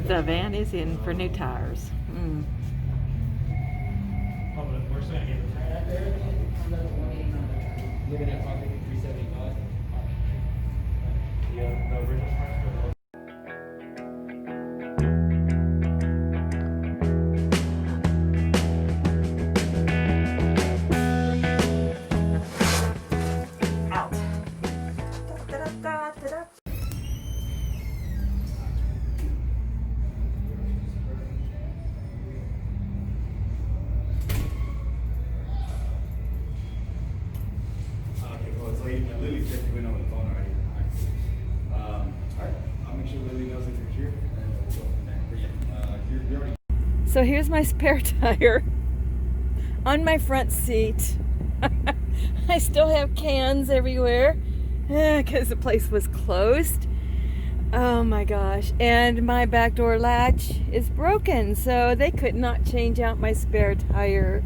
The van is in for new tires. Oh, but we're still gonna get the tire out there. Looking at pocket 375. Yeah, the original price for the Lily said you went over the phone already. All right. I'll make sure Lily knows if you're here, and we'll go from there. But yeah, you're already. So here's my spare tire on my front seat. I still have cans everywhere because the place was closed. Oh my gosh. And my back door latch is broken, so they could not change out my spare tire.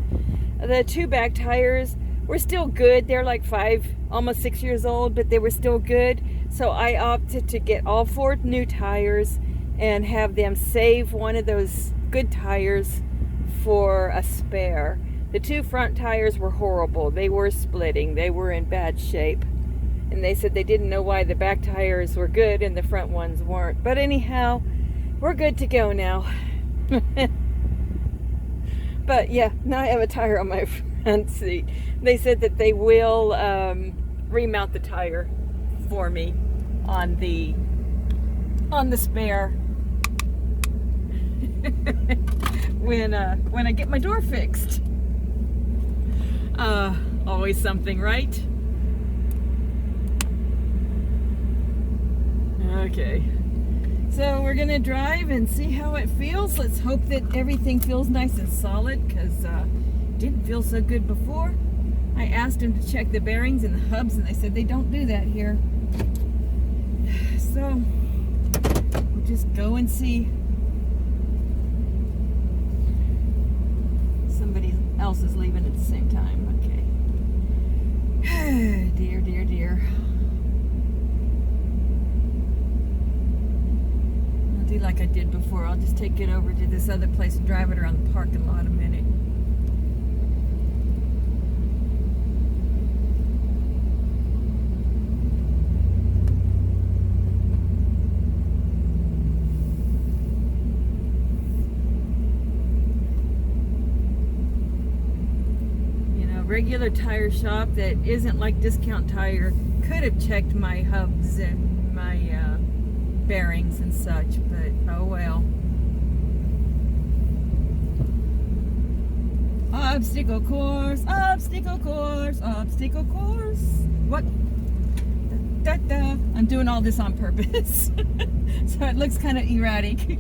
The two back tires were still good. They're like 5, almost 6 years old, but they were still good. So I opted to get all 4 new tires and have them save one of those good tires for a spare. The 2 front tires were horrible. They were splitting. They were in bad shape. And they said they didn't know why the back tires were good and the front ones weren't. But anyhow, we're good to go now. But yeah, now I have a tire on my front seat. They said that they will remount the tire for me on the spare when I get my door fixed. Always something, right? Okay. So we're gonna drive and see how it feels. Let's hope that everything feels nice and solid, because it didn't feel so good before. I asked them to check the bearings and the hubs, and they said they don't do that here. So we'll just go and see. Somebody else is leaving at the same time. Okay. Dear, dear, dear. Do like I did before. I'll just take it over to this other place and drive it around the parking lot a minute. You know, regular tire shop that isn't like Discount Tire could have checked my hubs and my bearings and such, but oh well. Obstacle course, obstacle course, obstacle course. What? Da, da, da. I'm doing all this on purpose. So it looks kind of erratic.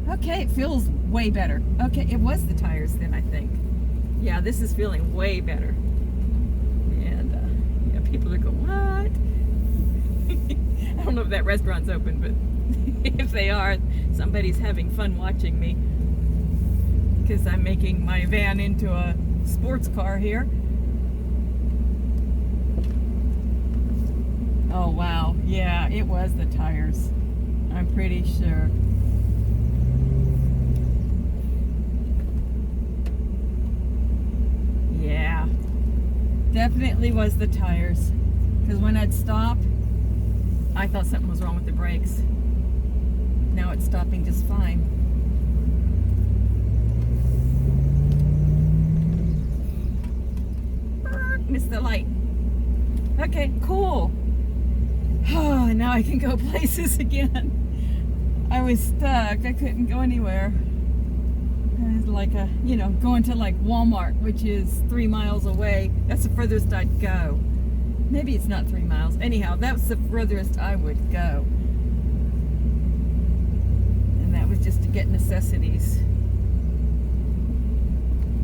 Okay, it feels way better. Okay, it was the tires then, I think. Yeah, this is feeling way better. And yeah, people are going, what? I don't know if that restaurant's open, but if they are, somebody's having fun watching me, because I'm making my van into a sports car here. Oh wow, yeah, it was the tires. I'm pretty sure. Yeah, definitely was the tires, because when I'd stop, I thought something was wrong with the brakes. Now it's stopping just fine. Missed the light. Okay, cool. Oh, now I can go places again. I was stuck. I couldn't go anywhere. It's like going to like Walmart, which is 3 miles away. That's the furthest I'd go. Maybe it's not 3 miles. Anyhow, that's the furthest I would go. And that was just to get necessities.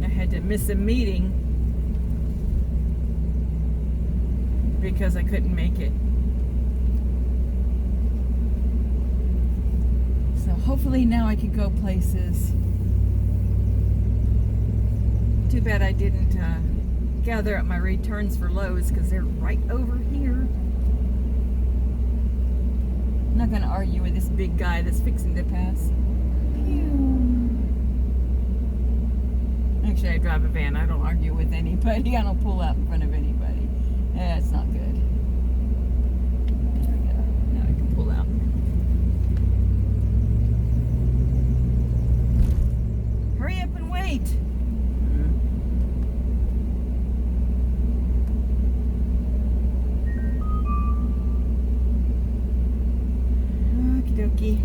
I had to miss a meeting because I couldn't make it. So hopefully now I can go places. Too bad I didn't gather up my returns for Lowe's, because they're right over here. I'm not going to argue with this big guy that's fixing to pass. drive a van. I don't argue with anybody. I don't pull out in front of anybody. That's not good. There we go. Now I can pull out. Hurry up and wait. Okie dokie.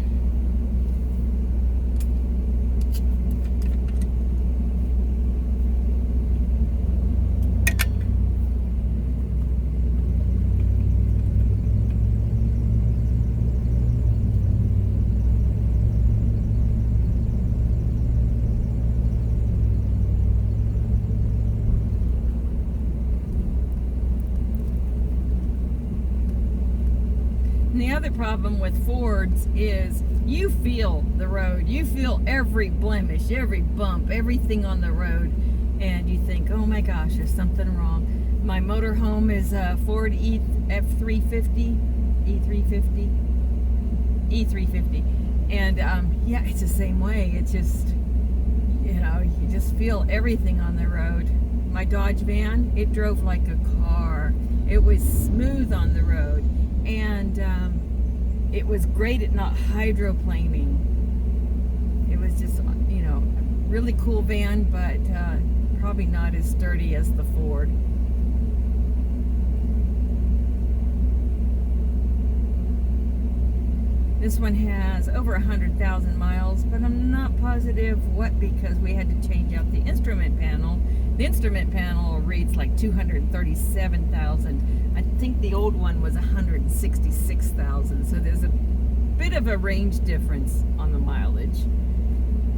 And the other problem with Fords is you feel the road. You feel every blemish, every bump, everything on the road. And you think, oh my gosh, there's something wrong. My motorhome is a Ford F350, E350. And yeah, it's the same way. It's just, you know, you just feel everything on the road. My Dodge van, it drove like a car. It was smooth on the road. And it was great at not hydroplaning. It was just, you know, a really cool van, but probably not as sturdy as the Ford. This one has over 100,000 miles, but I'm not positive what, because we had to change out the instrument panel. The instrument panel reads like 237,000. I think the old one was 166,000. So there's a bit of a range difference on the mileage,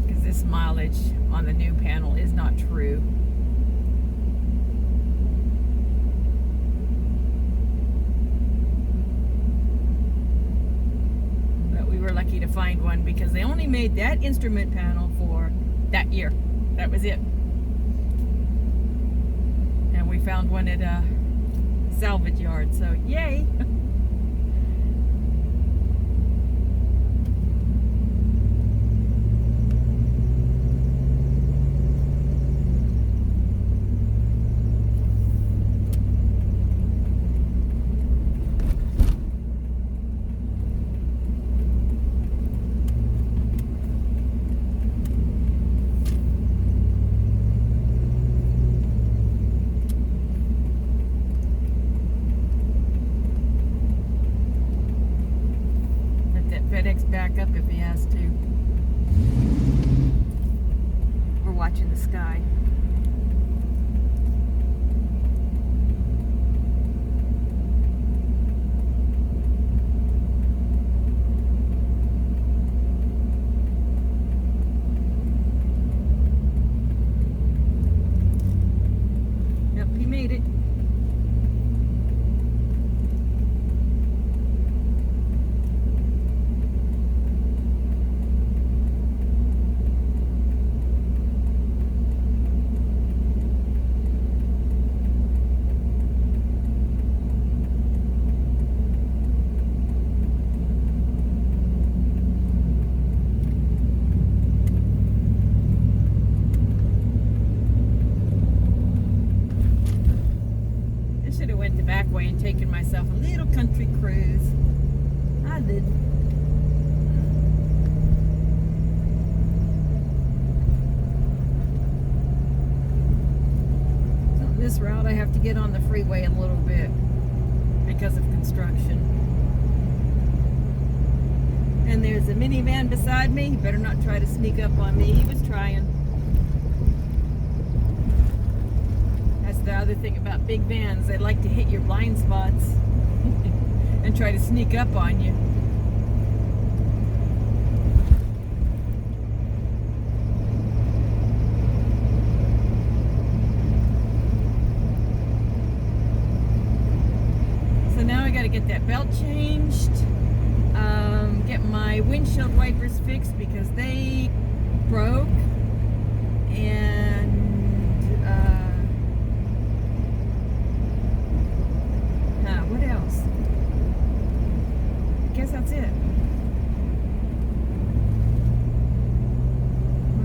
because this mileage on the new panel is not true. We were lucky to find one because they only made that instrument panel for that year. That was it. And we found one at a salvage yard, so yay. FedEx back up if he has to. We're watching the sky. Yep, he made it. Should have went the back way and taken myself a little country cruise. I did. So on this route I have to get on the freeway a little bit because of construction. And there's a minivan beside me. He better not try to sneak up on me. He was trying. The other thing about big vans, they like to hit your blind spots and try to sneak up on you. So now I got to get that belt changed, get my windshield wipers fixed because they broke, and what else? I guess that's it.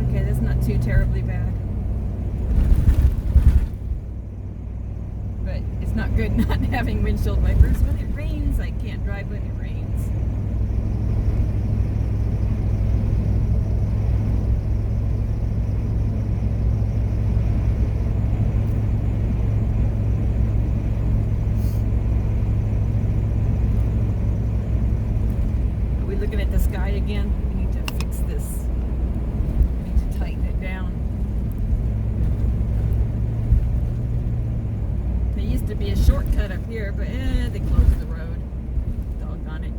Okay, that's not too terribly bad. good not having windshield wipers. When it rains, I can't drive when it rains. Are we looking at the sky again? We need to fix this. We need to tighten it down. There used to be a shortcut up here, but they closed the road. Doggone it.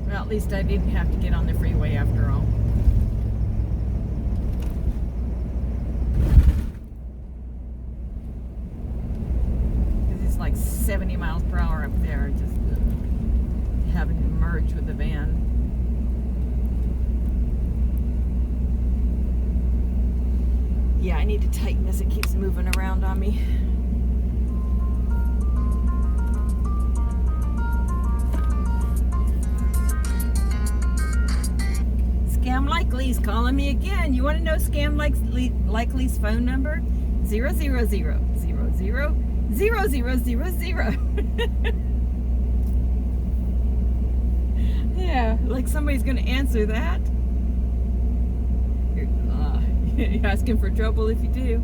Well, at least I didn't have to get on the freeway after all. Because it's like 70 miles per hour up there, just having to merge with the van. Yeah, I need to tighten this. It keeps moving around on me. Scam Likely's calling me again. You want to know Scam Likely's phone number? 000000000. Yeah, like somebody's going to answer that. You're asking for trouble if you do.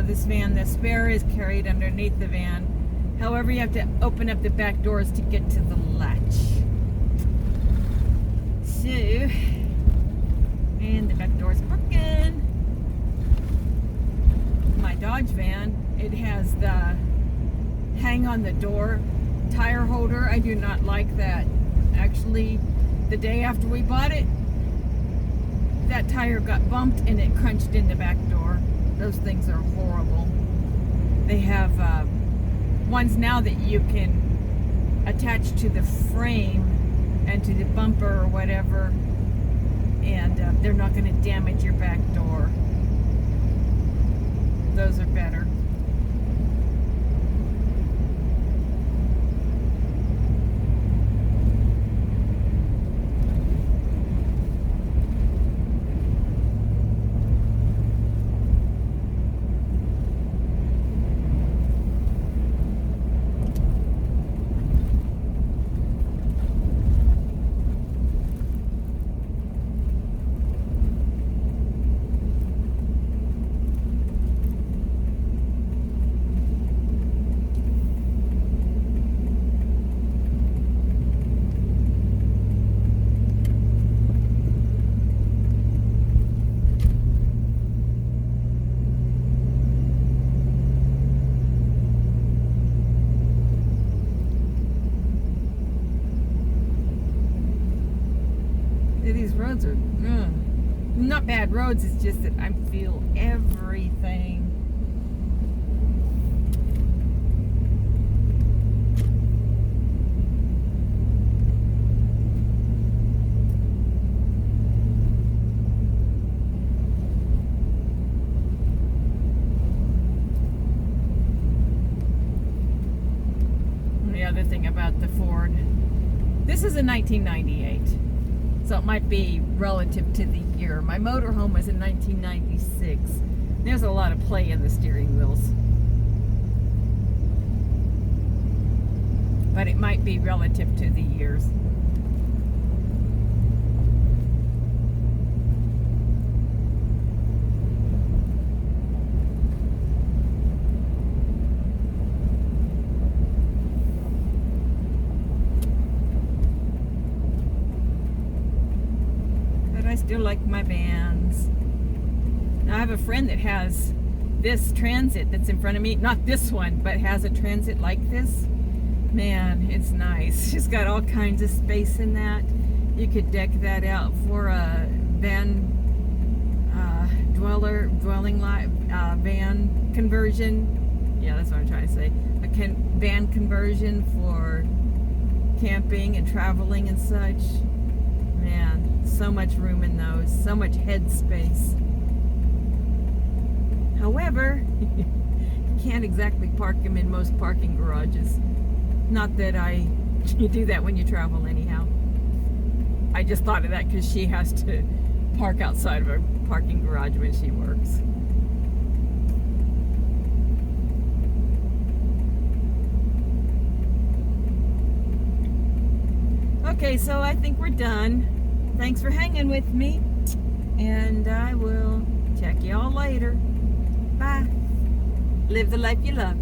This van, the spare is carried underneath the van. However, you have to open up the back doors to get to the latch. So, and the back door's working. My Dodge van, it has the hang on the door tire holder. I do not like that. Actually, the day after we bought it, that tire got bumped and it crunched in the back door. Those things are horrible. They have ones now that you can attach to the frame and to the bumper or whatever, and they're not going to damage your back door. Those are better. These roads are not bad roads, it's just that I feel everything. And the other thing about the Ford, this is a 1998. So it might be relative to the year. My motorhome was in 1996. There's a lot of play in the steering wheels. But it might be relative to the years. still like my vans. Now, I have a friend that has this Transit that's in front of me. Not this one, but has a Transit like this. Man, it's nice. She's got all kinds of space in that. You could deck that out for a van van conversion. Yeah, that's what I'm trying to say. A van conversion for camping and traveling and such. Man, so much room in those, so much head space. However, you can't exactly park them in most parking garages. Not that you do that when you travel anyhow. I just thought of that because she has to park outside of a parking garage when she works. Okay, so I think we're done. Thanks for hanging with me, and I will check y'all later. Bye. Live the life you love.